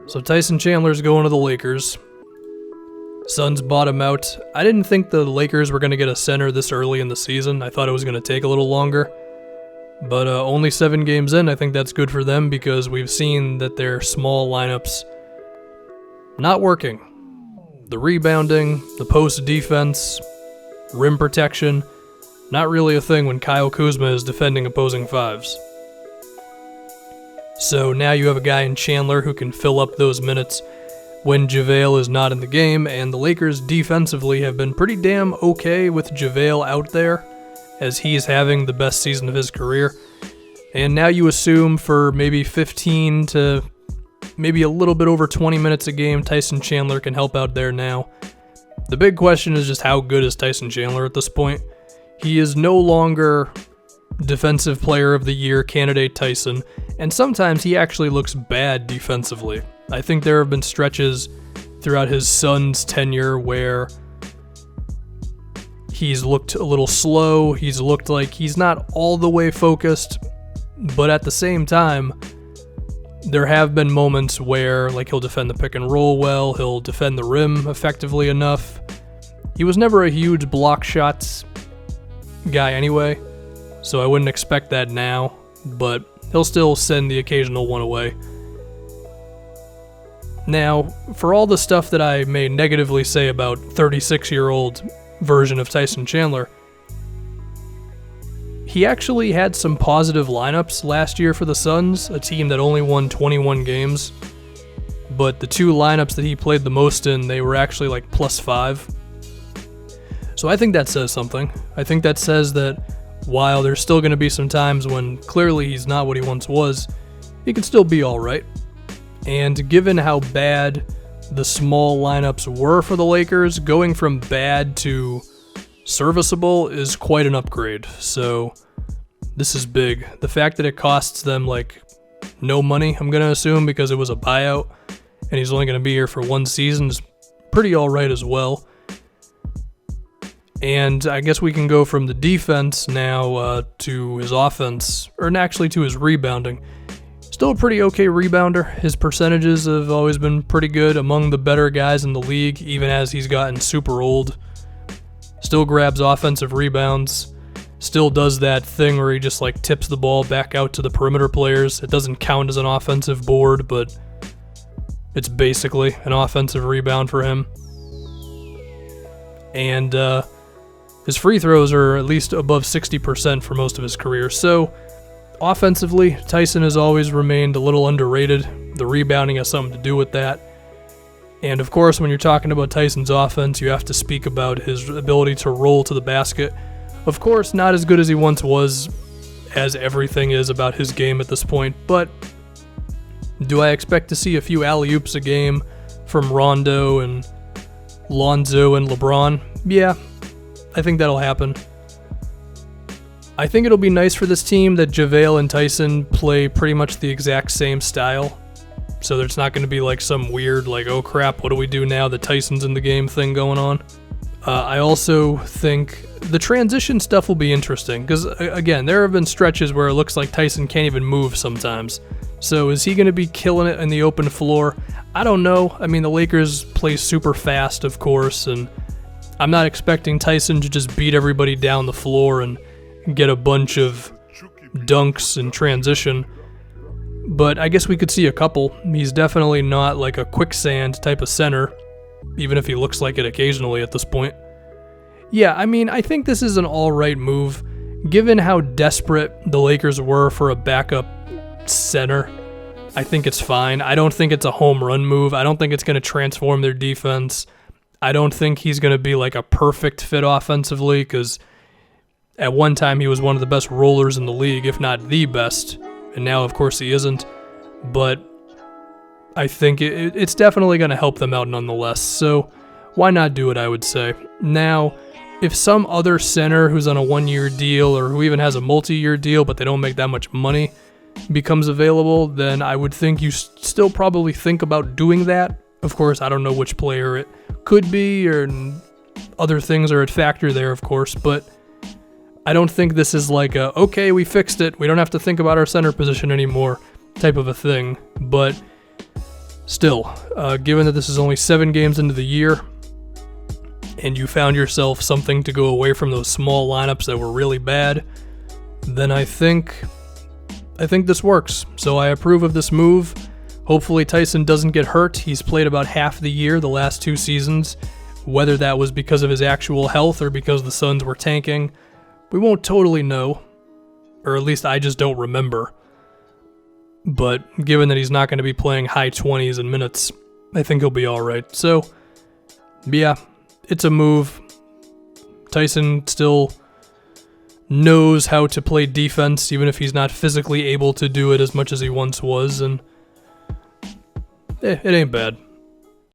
So Tyson Chandler's going to the Lakers. Suns bought him out. I didn't think the Lakers were going to get a center this early in the season. I thought it was going to take a little longer. But only 7 games in, I think that's good for them because we've seen that their small lineups not working. The rebounding, the post defense, rim protection, not really a thing when Kyle Kuzma is defending opposing fives. So now you have a guy in Chandler who can fill up those minutes when JaVale is not in the game, and the Lakers defensively have been pretty damn okay with JaVale out there, as he's having the best season of his career. And now you assume for maybe 15 to maybe a little bit over 20 minutes a game, Tyson Chandler can help out there now. The big question is just how good is Tyson Chandler at this point? He is no longer Defensive Player of the Year candidate Tyson, and sometimes he actually looks bad defensively. I think there have been stretches throughout his Suns tenure where he's looked a little slow, he's looked like he's not all the way focused, but at the same time, there have been moments where like he'll defend the pick and roll well, he'll defend the rim effectively enough. He was never a huge block shots guy anyway, so I wouldn't expect that now, but he'll still send the occasional one away. Now, for all the stuff that I may negatively say about 36-year-old version of Tyson Chandler, he actually had some positive lineups last year for the Suns, a team that only won 21 games, but the 2 lineups that he played the most in, they were actually like +5. So I think that says something. I think that says that while there's still going to be some times when clearly he's not what he once was, he can still be all right. And given how bad the small lineups were for the Lakers, going from bad to serviceable is quite an upgrade. So this is big. The fact that it costs them like no money, I'm going to assume, because it was a buyout and he's only going to be here for 1 season is pretty all right as well. And I guess we can go from the defense now to his offense, or actually to his rebounding. Still a pretty okay rebounder. His percentages have always been pretty good, among the better guys in the league, even as he's gotten super old. Still grabs offensive rebounds. Still does that thing where he just like tips the ball back out to the perimeter players. It doesn't count as an offensive board, but it's basically an offensive rebound for him. And his free throws are at least above 60% for most of his career. So offensively, Tyson has always remained a little underrated. The rebounding has something to do with that. And of course, when you're talking about Tyson's offense, you have to speak about his ability to roll to the basket. Of course, not as good as he once was, as everything is about his game at this point, but do I expect to see a few alley-oops a game from Rondo and Lonzo and LeBron? Yeah, I think that'll happen. I think it'll be nice for this team that JaVale and Tyson play pretty much the exact same style. So there's not going to be like some weird, like, oh crap, what do we do now that Tyson's in the game thing going on. I also think the transition stuff will be interesting because, again, there have been stretches where it looks like Tyson can't even move sometimes. So is he going to be killing it in the open floor? I don't know. I mean, the Lakers play super fast, of course, and I'm not expecting Tyson to just beat everybody down the floor and get a bunch of dunks in transition. But I guess we could see a couple. He's definitely not like a quicksand type of center, even if he looks like it occasionally at this point. Yeah, I mean, I think this is an alright move, given how desperate the Lakers were for a backup center. I think it's fine. I don't think it's a home run move. I don't think it's going to transform their defense. I don't think he's going to be like a perfect fit offensively, because at one time he was one of the best rollers in the league, if not the best. And now, of course, he isn't. But I think it's definitely going to help them out nonetheless. So why not do it, I would say. Now, if some other center who's on a 1-year deal or who even has a multi-year deal but they don't make that much money becomes available, then I would think you still probably think about doing that. Of course, I don't know which player it could be, or other things are at factor there, of course, but I don't think this is like a, okay, we fixed it, we don't have to think about our center position anymore type of a thing. But Still, given that this is only 7 games into the year, and you found yourself something to go away from those small lineups that were really bad, then I think this works. So I approve of this move. Hopefully Tyson doesn't get hurt. He's played about half the year the last 2 seasons. Whether that was because of his actual health or because the Suns were tanking, we won't totally know. Or at least I just don't remember. But given that he's not going to be playing high 20s in minutes, I think he'll be alright. So, yeah, it's a move. Tyson still knows how to play defense, even if he's not physically able to do it as much as he once was, and it ain't bad.